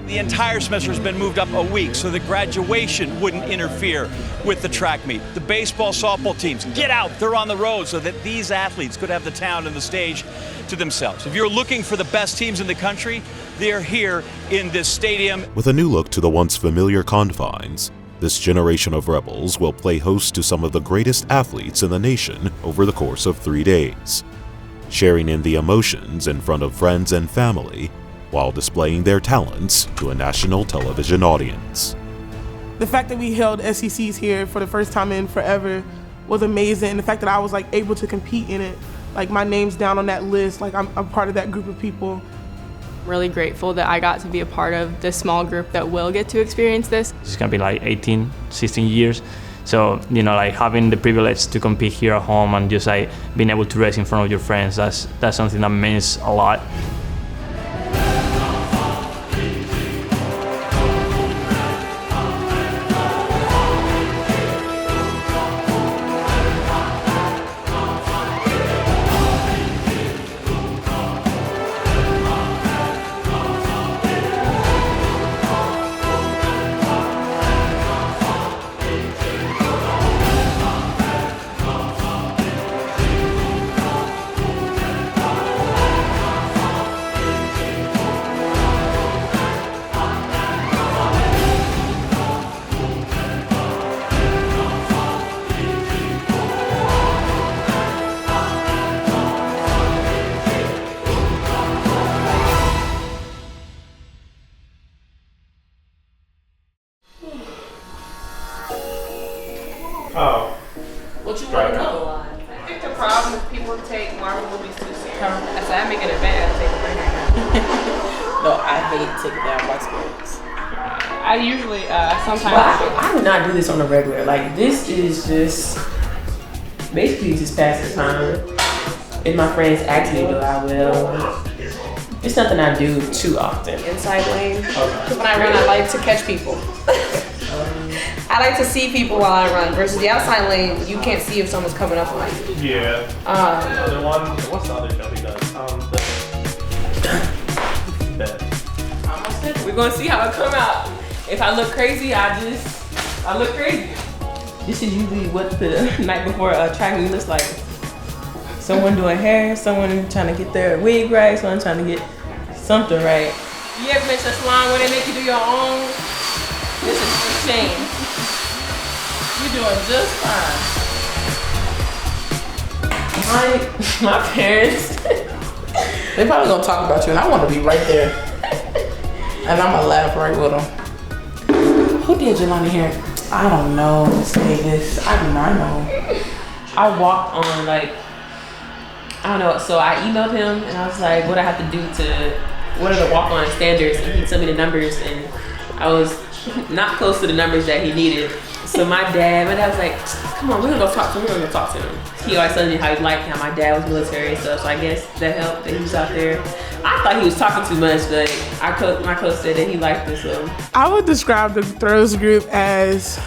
The entire semester has been moved up a week so that graduation wouldn't interfere with the track meet. The baseball, softball teams, get out, they're on the road so that these athletes could have the town and the stage to themselves. If you're looking for the best teams in the country, they're here in this stadium. With a new look to the once familiar confines, this generation of Rebels will play host to some of the greatest athletes in the nation over the course of 3 days, sharing in the emotions in front of friends and family while displaying their talents to a national television audience. The fact that we held SECs here for the first time in forever was amazing. And the fact that I was able to compete in it, my name's down on that list, I'm part of that group of people. Really grateful that I got to be a part of this small group that will get to experience this. It's gonna be 18, 16 years. So, having the privilege to compete here at home and just being able to race in front of your friends, that's something that means a lot. Oh. What you want to know? I think the problem is people take Marvel movies too serious. I said, I make it advance, take a break right now. No, I hate taking down my sports. I usually, sometimes. Well, I do not do this on a regular. This is just basically just passing time. If my friends ask me to, I will. It's nothing I do too often. Inside lane. Because when I run, I like to catch people. I like to see people while I run. Versus the outside lane, you can't see if someone's coming up on you. Yeah. The one. What's the other show he does? We're gonna see how it come out. If I look crazy, I look crazy. This is usually what the night before a track meet looks like. Someone doing hair, someone trying to get their wig right, someone trying to get something right. You ever been to a salon where they make you do your own? This is a shame. You're doing just fine. My parents, they probably gonna talk about you, and I want to be right there. And I'm gonna laugh right with them. Who did Jelani hair? I don't know, Miss Davis. I do not know. I walked on I don't know. So I emailed him and I was like, what I have to do what are the walk-on standards? And he sent me the numbers, and I was not close to the numbers that he needed. So my dad was like, come on, we're gonna go talk to him. He always told me how he liked how my dad was military and stuff, so I guess that helped that he was out there. I thought he was talking too much, but my coach said that he liked it, so. I would describe the throws group as,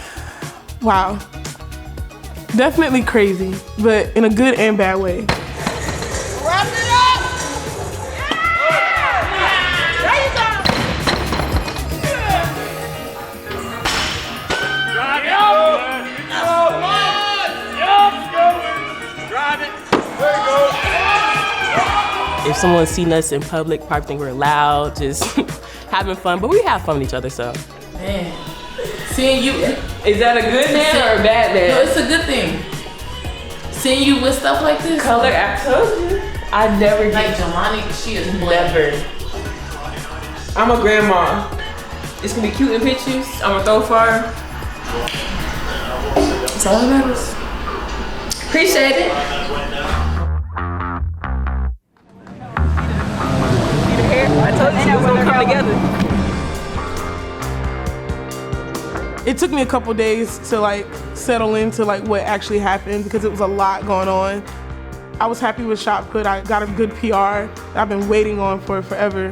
wow, definitely crazy, but in a good and bad way. Wrap it up! There you go! Drive it! Drive it! There you go! If someone's seen us in public, probably think we're loud, just having fun, but we have fun with each other, so. Man, seeing you. Is that a good man or a bad man? No, it's a good thing. Seeing you with stuff like this. Color, I told you. I never Like get Jelani, she is never. I'm a grandma. It's gonna be cute in pictures. I'm gonna throw far. That's all that matters. Appreciate it. I told you she was gonna come together. It took me a couple days to settle into what actually happened because it was a lot going on. I was happy with shot put. I got a good PR that I've been waiting on for forever.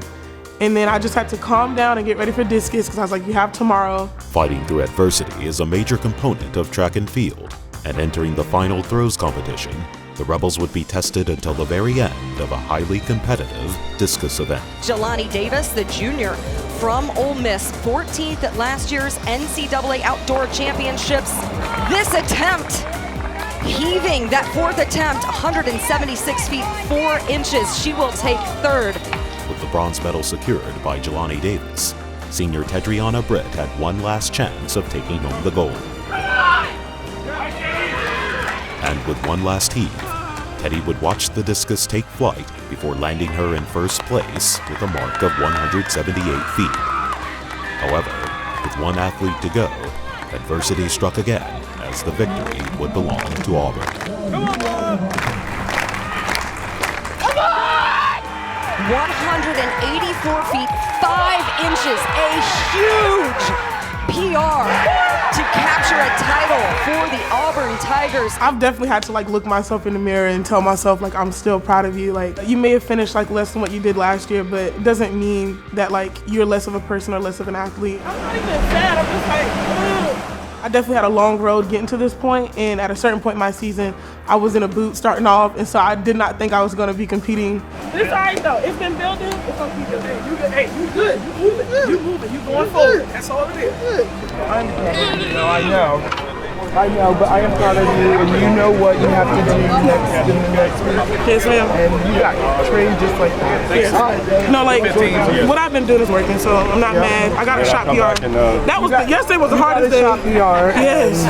And then I just had to calm down and get ready for discus because I was like, you have tomorrow. Fighting through adversity is a major component of track and field, and entering the final throws competition, the Rebels would be tested until the very end of a highly competitive discus event. Jelani Davis, the junior from Ole Miss, 14th at last year's NCAA Outdoor Championships. This attempt, heaving that fourth attempt, 176 feet 4 inches. She will take third. With the bronze medal secured by Jelani Davis, senior Tedriana Britt had one last chance of taking home the gold. And with one last heave, Teddy would watch the discus take flight before landing her in first place with a mark of 178 feet. However, with one athlete to go, adversity struck again as the victory would belong to Auburn. Come on, Bob! 184 feet 5 inches, a huge PR to capture a title for the Auburn Tigers. I've definitely had to look myself in the mirror and tell myself I'm still proud of you. You may have finished less than what you did last year, but it doesn't mean that you're less of a person or less of an athlete. I'm not even sad, I'm just ugh. I definitely had a long road getting to this point, and at a certain point in my season, I was in a boot starting off, and so I did not think I was going to be competing. It's all right though. It's been building. It's going to keep building. You good? Hey, you good? You moving? You moving? You going forward? That's all it is. I know, but I am proud of you, and you know what you have to do next in the next week. Yes, ma'am. And you got trained just like that. Yeah. No, what I've been doing is working, so I'm not mad. I got a shot PR. Yesterday was the hardest day. Yes.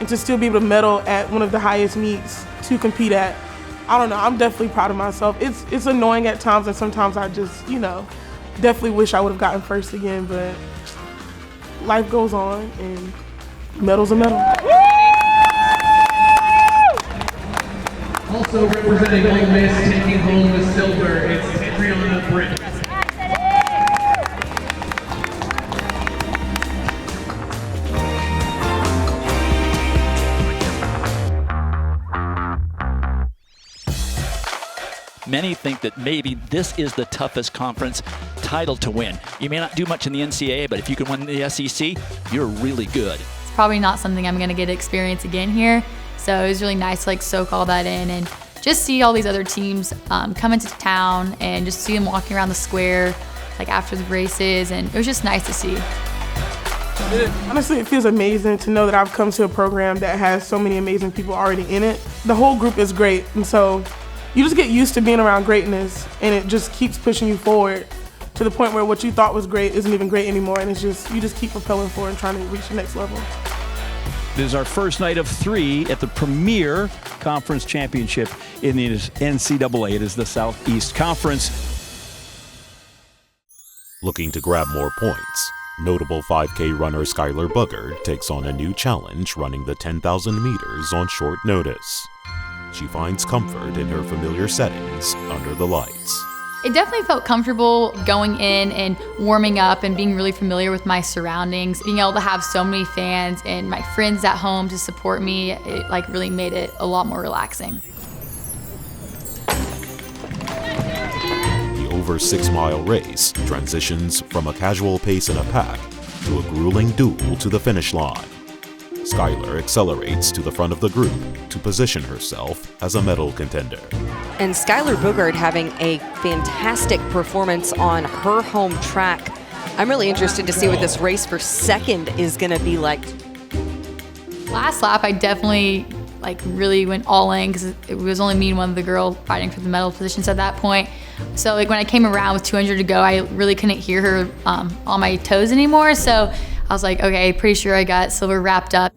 And to still be able to medal at one of the highest meets to compete at, I don't know, I'm definitely proud of myself. It's annoying at times, and sometimes I just, definitely wish I would have gotten first again, but life goes on, and medal's a medal. Also representing Ole Miss, taking home the silver, it's Tedriana Britt. Many think that maybe this is the toughest conference title to win. You may not do much in the NCAA, but if you can win the SEC, you're really good. It's probably not something I'm going to get to experience again here, so it was really nice to soak all that in and just see all these other teams come into town and just see them walking around the square after the races, and it was just nice to see. Honestly, it feels amazing to know that I've come to a program that has so many amazing people already in it. The whole group is great, and so you just get used to being around greatness, and it just keeps pushing you forward to the point where what you thought was great isn't even great anymore, and you just keep propelling forward and trying to reach the next level. It is our first night of 3 at the premier conference championship in the NCAA. It is the Southeast Conference. Looking to grab more points, notable 5K runner Skylar Boogerd takes on a new challenge running the 10,000 meters on short notice. She finds comfort in her familiar settings under the lights. It definitely felt comfortable going in and warming up and being really familiar with my surroundings. Being able to have so many fans and my friends at home to support me, it really made it a lot more relaxing. The over 6-mile race transitions from a casual pace in a pack to a grueling duel to the finish line. Skylar accelerates to the front of the group to position herself as a medal contender. And Skylar Boogerd having a fantastic performance on her home track. I'm really interested to see what this race for second is going to be like. Last lap, I definitely really went all in because it was only me and one of the girls fighting for the medal positions at that point. So when I came around with 200 to go, I really couldn't hear her on my toes anymore. So I was like, okay, pretty sure I got silver wrapped up.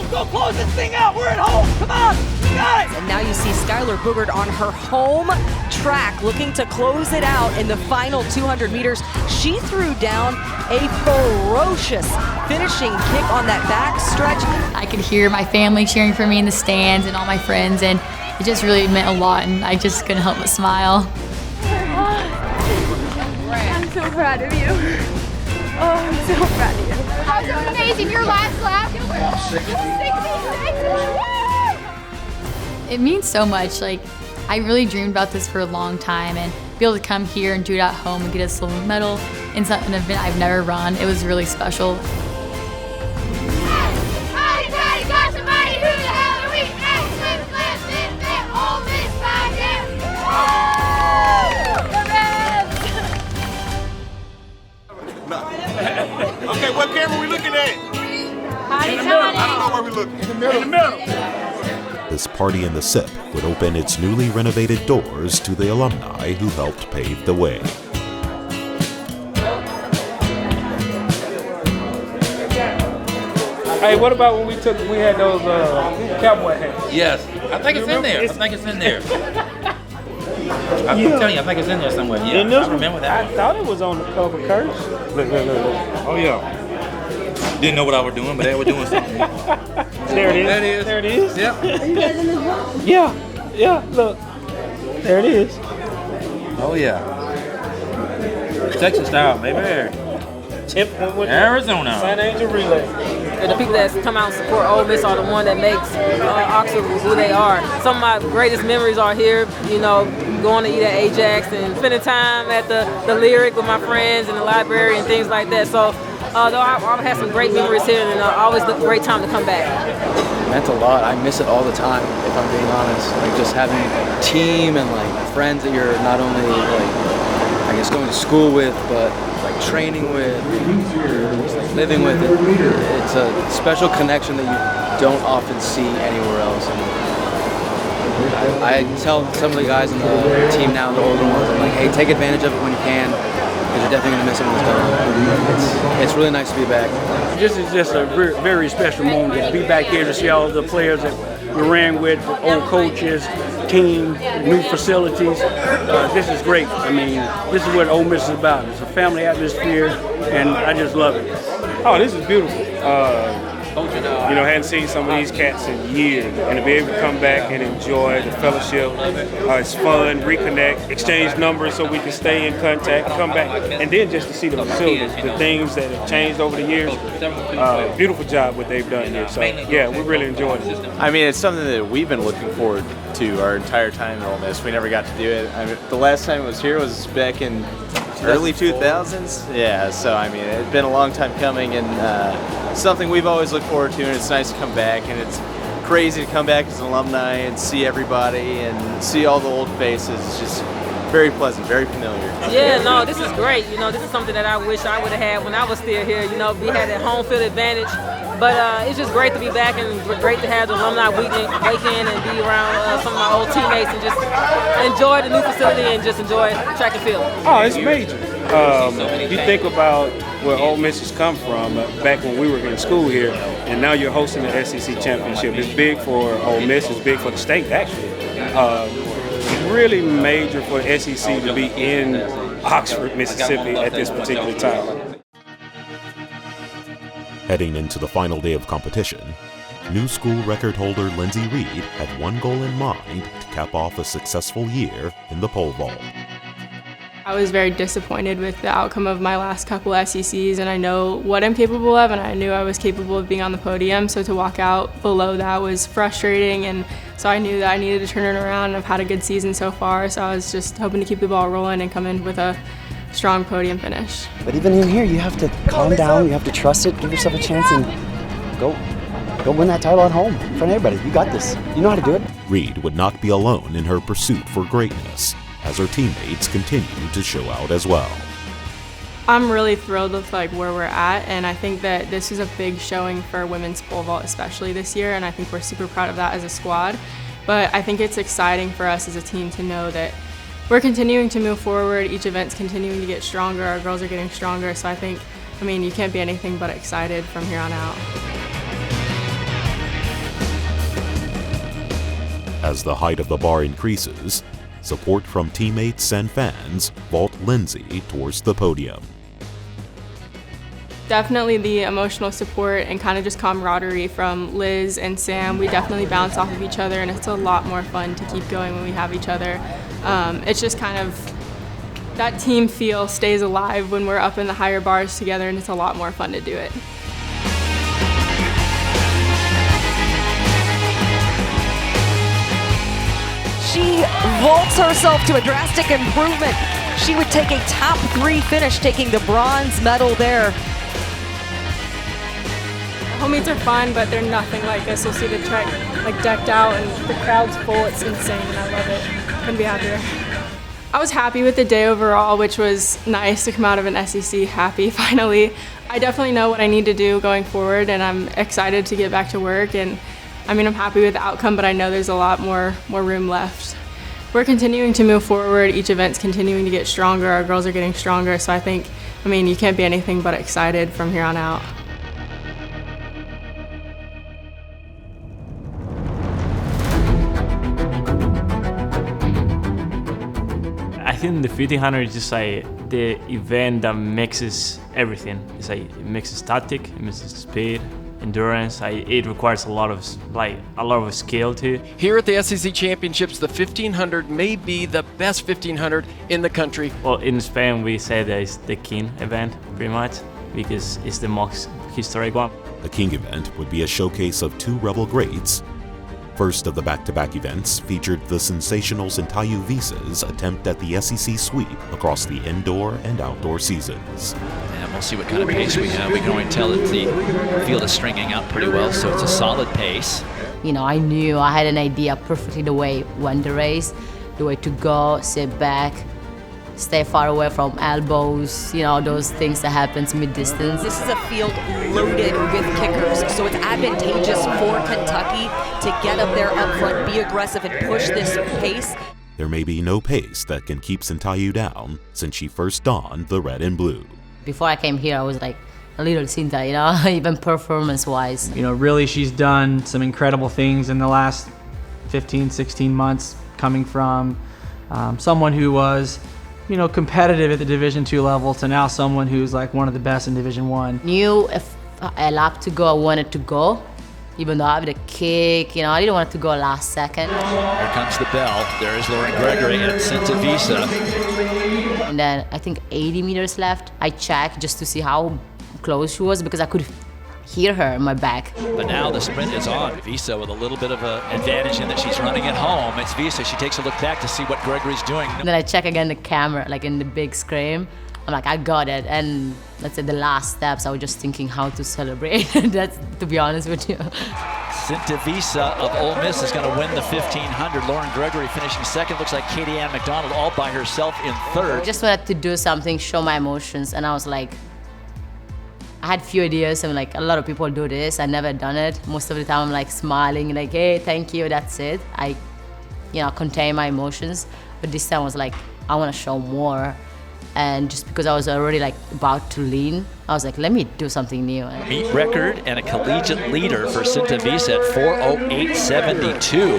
Go close this thing out. We're at home. Come on. You got it. And now you see Skylar Boogerd on her home track looking to close it out in the final 200 meters. She threw down a ferocious finishing kick on that back stretch. I could hear my family cheering for me in the stands and all my friends, and it just really meant a lot, and I just couldn't help but smile. I'm so proud of you. Oh, I'm so proud of you. That was amazing. Your last lap. 66. It means so much. I really dreamed about this for a long time, and be able to come here and do it at home and get a silver medal in an event I've never run, it was really special. this party in the SIP would open its newly renovated doors to the alumni who helped pave the way. Hey, what about when we had those cowboy hats? Yes, I think it's in there. I think it's in there. I'm telling you, I think it's in there somewhere. Yeah, I remember that. I thought it was on the cover curse. Look. Oh yeah. Didn't know what I was doing, but they were doing something. There it is. There it is. There it is. Yep. Are you guys in this book? Yeah. Look, there it is. Oh yeah. Texas style, baby. Arizona. San Angel Relay. And the people that come out and support Ole Miss are the one that makes Oxford who they are. Some of my greatest memories are here, you know, going to eat at Ajax and spending time at the Lyric with my friends in the library and things like that. So, though I've had some great memories here, and always a great time to come back. It meant a lot. I miss it all the time, if I'm being honest. Like just having a team and like friends that you're not only like, I guess, going to school with, but like training with, just like living with it. It's a special connection that you don't often see anywhere else. And I tell some of the guys in the team now, the older ones, I'm like, hey, take advantage of it when you can, because you're definitely going to miss it when it's done. It's really nice to be back. This is just a very special moment to be back here to see all the players that we ran with, old coaches, team, new facilities. This is great. I mean, this is what Ole Miss is about. It's a family atmosphere, and I just love it. Oh, this is beautiful. You know, hadn't seen some of these cats in years, and to be able to come back and enjoy the fellowship, it's fun, reconnect, exchange numbers so we can stay in contact, come back, and then just to see the facilities, the things that have changed over the years. Beautiful job what they've done here. So yeah, we're really enjoying it. I mean, it's something that we've been looking forward to our entire time at Ole Miss. We never got to do it. I mean, the last time it was here was back in early 2000s. Yeah, so I mean, it's been a long time coming, and something we've always looked forward to, and it's nice to come back, and it's crazy to come back as an alumni and see everybody and see all the old faces. It's just very pleasant, very familiar. Yeah, no, this is great. You know, this is something that I wish I would have had when I was still here. You know, we had that home field advantage. But it's just great to be back, and great to have the alumni weekend and be around some of my old teammates and just enjoy the new facility and just enjoy track and field. Oh, it's major. You think about where Ole Miss has come from back when we were in school here, and now you're hosting the SEC championship. It's big for Ole Miss. It's big for the state, actually. Really major for the SEC to be in Oxford, Mississippi at this particular time. Heading into the final day of competition, new school record holder Lindsay Reed had one goal in mind to cap off a successful year in the pole vault. I was very disappointed with the outcome of my last couple SECs, and I know what I'm capable of, and I knew I was capable of being on the podium, so to walk out below that was frustrating, and so I knew that I needed to turn it around, and I've had a good season so far, so I was just hoping to keep the ball rolling and come in with a strong podium finish. But even in here, you have to calm down, you have to trust it, give yourself a chance, and go win that title at home in front of everybody. You got this. You know how to do it. Reed would not be alone in her pursuit for greatness, as her teammates continue to show out as well. I'm really thrilled with where we're at, and I think that this is a big showing for women's pole vault, especially this year, and I think we're super proud of that as a squad. But I think it's exciting for us as a team to know that we're continuing to move forward. Each event's continuing to get stronger. Our girls are getting stronger. So I mean, you can't be anything but excited from here on out. As the height of the bar increases, support from teammates and fans vault Lindsay towards the podium. Definitely the emotional support and kind of just camaraderie from Liz and Sam. We definitely bounce off of each other, and it's a lot more fun to keep going when we have each other. It's just kind of, that team feel stays alive when we're up in the higher bars together, and it's a lot more fun to do it. She vaults herself to a drastic improvement. She would take a top 3 finish, taking the bronze medal there. Home meets are fun, but they're nothing like us. You'll see the track decked out and the crowd's full. It's insane, and I love it. Couldn't be happier. I was happy with the day overall, which was nice to come out of an SEC happy finally. I definitely know what I need to do going forward, and I'm excited to get back to work. And I mean, I'm happy with the outcome, but I know there's a lot more room left. We're continuing to move forward. Each event's continuing to get stronger. Our girls are getting stronger. So I think, I mean, you can't be anything but excited from here on out. I think the 1500 is just like the event that mixes everything. It's like it mixes tactic, it mixes speed, endurance. It requires a lot of skill too. Here at the SEC Championships, the 1500 may be the best 1500 in the country. Well, in Spain we say that it's the king event pretty much because it's the most historic one. The king event would be a showcase of two Rebel greats. First of the back-to-back events featured the sensational Sintayou Visa's attempt at the SEC sweep across the indoor and outdoor seasons. And we'll see what kind of pace we have. We can already tell that the field is stringing out pretty well, so it's a solid pace. You know, I knew I had an idea perfectly the way won the race, the way to go, sit back, stay far away from elbows, you know, those things that happens mid-distance. This is a field loaded with kickers, so it's advantageous for Kentucky to get up there up front, be aggressive, and push this pace. There may be no pace that can keep Sintayou down since she first donned the red and blue. Before I came here, I was like a little Cinta, you know, even performance-wise. You know, really she's done some incredible things in the last 15, 16 months, coming from someone who was, you know, competitive at the Division II level to now someone who's like one of the best in Division I. Knew if I lap to go, I wanted to go. Even though I have the kick, you know, I didn't want it to go last second. Here comes the bell. There is Lauren Gregory at Sintayou Visa. And then I think 80 meters left. I checked just to see how close she was because I could hear her in my back. But now the sprint is on. Visa with a little bit of an advantage in that she's running at home. It's Visa. She takes a look back to see what Gregory's doing. And then I check again the camera, like in the big screen. I'm like, I got it. And let's say the last steps, I was just thinking how to celebrate. That's, to be honest with you. Sintayou Visa of Ole Miss is going to win the 1500. Lauren Gregory finishing second. Looks like Katie Ann McDonald all by herself in third. I just wanted to do something, show my emotions. And I was like, I had few ideas. I'm like, a lot of people do this. I never done it. Most of the time I'm like smiling, like, hey, thank you, that's it. I, you know, contain my emotions. But this time I was like, I want to show more. And just because I was already like about to lean, I was like, let me do something new. Meet record and a collegiate leader for Sintayou Visa at 4:08.72.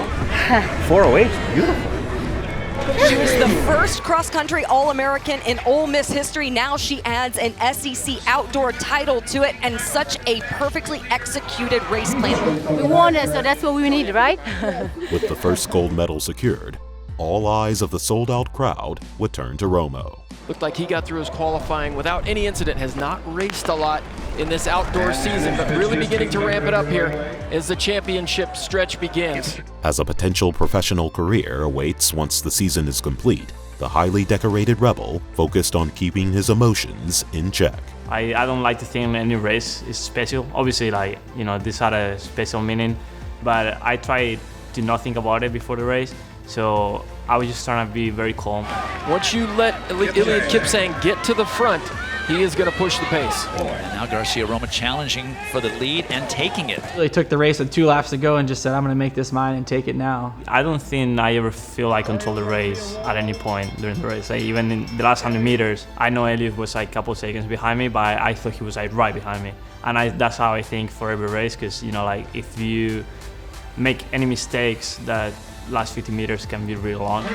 4:08, beautiful. She was the first cross-country All-American in Ole Miss history. Now she adds an SEC outdoor title to it and such a perfectly executed race plan. We won it, so that's what we need, right? With the first gold medal secured, all eyes of the sold-out crowd would turn to Romo. Looked like he got through his qualifying without any incident, has not raced a lot in this outdoor season, but really beginning to ramp it up here as the championship stretch begins. As a potential professional career awaits once the season is complete, the highly decorated Rebel focused on keeping his emotions in check. I don't like to think any race is special. Obviously, like, you know, this had a special meaning, but I try to not think about it before the race. So I was just trying to be very calm. Once you let Iliad Kipsang get to the front, he is going to push the pace. And now Garcia Roma challenging for the lead and taking it. Really took the race with 2 laps to go and just said, I'm going to make this mine and take it now. I don't think I ever feel I control the race at any point during the race. Like, even in the last 100 meters, I know Elliot was like a couple seconds behind me, but I thought he was like right behind me. And that's how I think for every race, because, you know, like if you make any mistakes, that last 50 meters can be real long.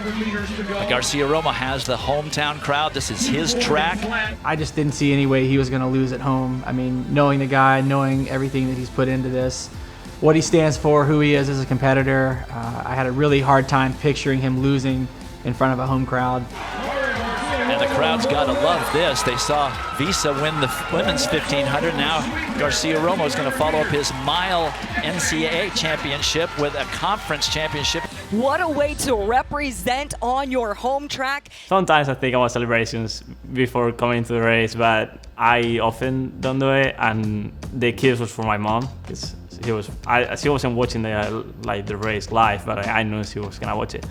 Garcia Roma has the hometown crowd. This is his track. I just didn't see any way he was going to lose at home. I mean, knowing the guy, knowing everything that he's put into this, what he stands for, who he is as a competitor, I had a really hard time picturing him losing in front of a home crowd. And the crowd's got to love this. They saw Visa win the women's 1500. Now Garcia Romo is going to follow up his mile NCAA championship with a conference championship. What a way to represent on your home track. Sometimes I think about celebrations before coming to the race, but I often don't do it. And the kiss was for my mom, because she wasn't watching the race live, but I knew she was gonna watch it.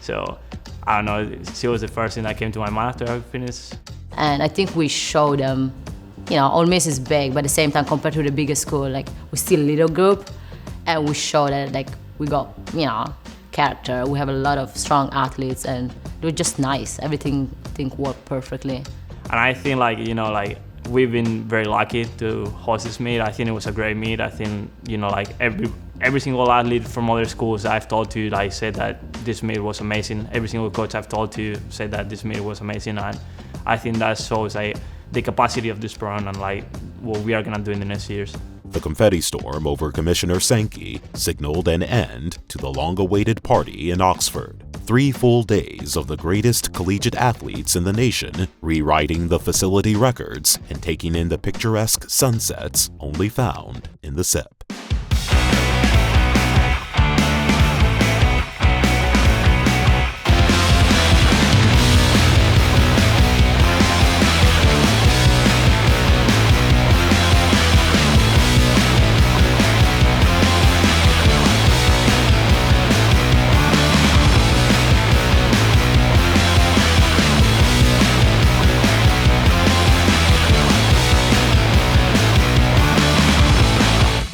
So I don't know, she was the first thing that came to my mind after I finished. And I think we showed them, you know, Ole Miss is big, but at the same time, compared to the biggest school, like, we're still a little group. and we show that like we got, you know, character. We have a lot of strong athletes, and it was just nice. Everything I think worked perfectly. And I think like, you know, like we've been very lucky to host this meet. I think it was a great meet. I think, you know, like every single athlete from other schools I've talked to, like, said that this meet was amazing. Every single coach I've talked to said that this meet was amazing, and I think that shows like the capacity of this program and like what we are gonna do in the next years. The confetti storm over Commissioner Sankey signaled an end to the long-awaited party in Oxford. 3 full days of the greatest collegiate athletes in the nation, rewriting the facility records and taking in the picturesque sunsets only found in the SIP.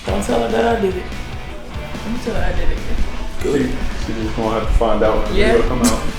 Don't tell her that I did it. Don't tell her I did it. Good. She's just gonna have to find out when the video come out.